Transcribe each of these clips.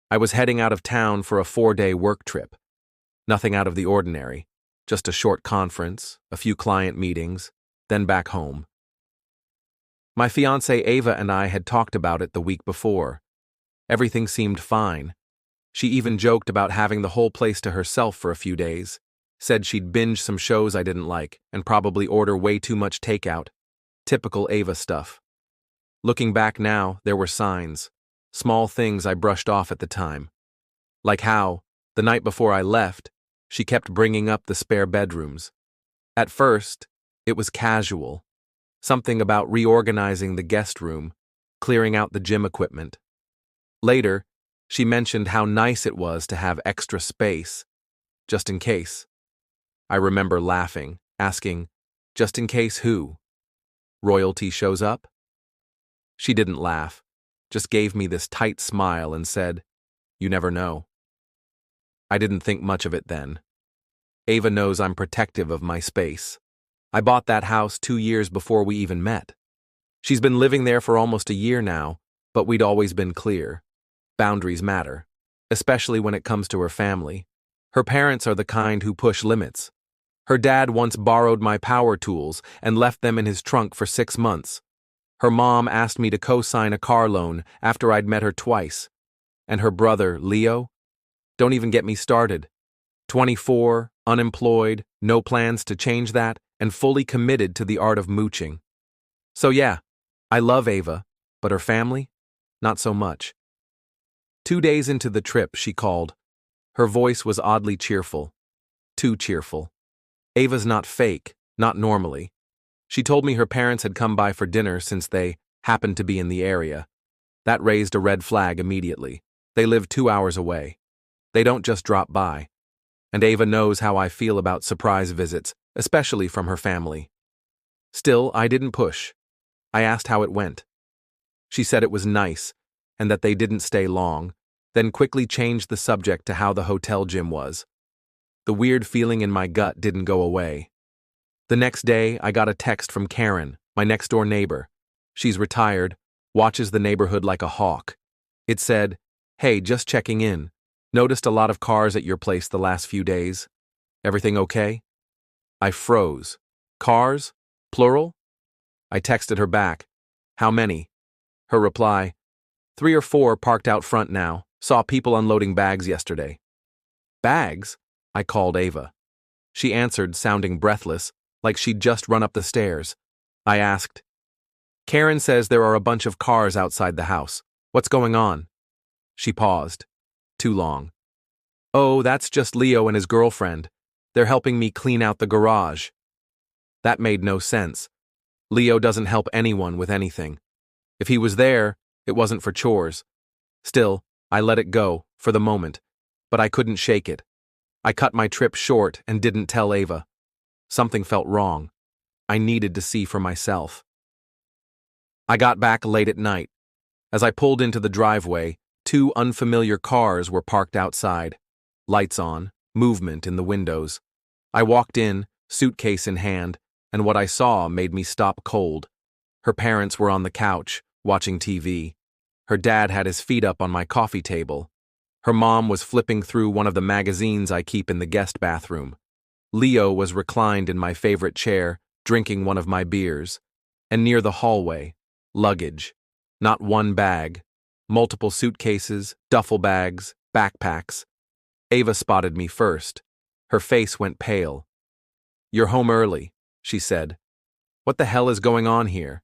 I was heading out of town for a 4-day work trip. Nothing out of the ordinary, just a short conference, a few client meetings, then back home. My fiancé Ava and I had talked about it the week before. Everything seemed fine. She even joked about having the whole place to herself for a few days, said she'd binge some shows I didn't like and probably order way too much takeout. Typical Ava stuff. Looking back now, there were signs, small things I brushed off at the time. Like how, the night before I left, she kept bringing up the spare bedrooms. At first, it was casual. Something about reorganizing the guest room, clearing out the gym equipment. Later, she mentioned how nice it was to have extra space, just in case. I remember laughing, asking, just in case who? Royalty shows up? She didn't laugh, just gave me this tight smile and said, "You never know." I didn't think much of it then. Ava knows I'm protective of my space. I bought that house 2 years before we even met. She's been living there for almost a year now, but we'd always been clear. Boundaries matter, especially when it comes to her family. Her parents are the kind who push limits. Her dad once borrowed my power tools and left them in his trunk for 6 months. Her mom asked me to co-sign a car loan after I'd met her twice. And her brother, Leo? Don't even get me started. 24, unemployed, no plans to change that, and fully committed to the art of mooching. So yeah, I love Ava, but her family? Not so much. 2 days into the trip, she called. Her voice was oddly cheerful. Too cheerful. Ava's not fake, not normally. She told me her parents had come by for dinner since they happened to be in the area. That raised a red flag immediately. They live 2 hours away. They don't just drop by. And Ava knows how I feel about surprise visits, especially from her family. Still, I didn't push. I asked how it went. She said it was nice, and that they didn't stay long, then quickly changed the subject to how the hotel gym was. The weird feeling in my gut didn't go away. The next day, I got a text from Karen, my next-door neighbor. She's retired, watches the neighborhood like a hawk. It said, "Hey, just checking in. Noticed a lot of cars at your place the last few days. Everything okay?" I froze. Cars? Plural? I texted her back. "How many?" Her reply, 3 or 4 parked out front now. Saw people unloading bags yesterday." "Bags?" I called Ava. She answered, sounding breathless, like she'd just run up the stairs. I asked, "Karen says there are a bunch of cars outside the house. What's going on?" She paused. Too long. "Oh, that's just Leo and his girlfriend. They're helping me clean out the garage." That made no sense. Leo doesn't help anyone with anything. If he was there, it wasn't for chores. Still, I let it go, for the moment, but I couldn't shake it. I cut my trip short and didn't tell Ava. Something felt wrong. I needed to see for myself. I got back late at night. As I pulled into the driveway, 2 unfamiliar cars were parked outside. Lights on, movement in the windows. I walked in, suitcase in hand, and what I saw made me stop cold. Her parents were on the couch, watching TV. Her dad had his feet up on my coffee table. Her mom was flipping through one of the magazines I keep in the guest bathroom. Leo was reclined in my favorite chair, drinking one of my beers. And near the hallway, luggage. Not one bag. Multiple suitcases, duffel bags, backpacks. Ava spotted me first. Her face went pale. "You're home early," she said. "What the hell is going on here?"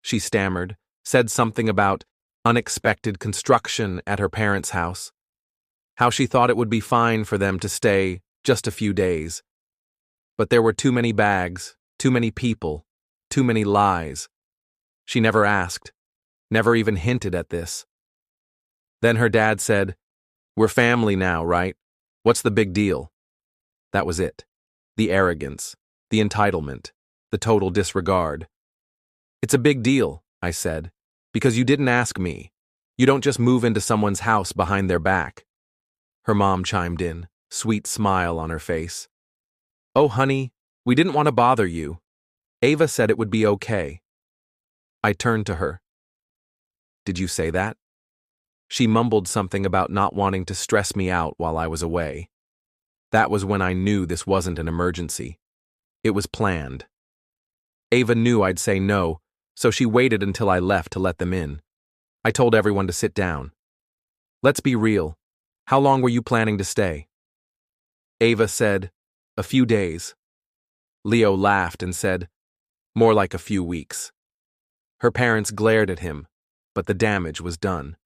She stammered, said something about unexpected construction at her parents' house. How she thought it would be fine for them to stay just a few days. But there were too many bags, too many people, too many lies. She never asked, never even hinted at this. Then her dad said, "We're family now, right? What's the big deal?" That was it. The arrogance, the entitlement, the total disregard. "It's a big deal," I said, "because you didn't ask me. You don't just move into someone's house behind their back." Her mom chimed in, sweet smile on her face. "Oh, honey, we didn't want to bother you. Ava said it would be okay." I turned to her. "Did you say that?" She mumbled something about not wanting to stress me out while I was away. That was when I knew this wasn't an emergency. It was planned. Ava knew I'd say no, so she waited until I left to let them in. I told everyone to sit down. Let's be real. How long were you planning to stay? Ava said, a few days. Leo laughed and said, more like a few weeks. Her parents glared at him, but the damage was done.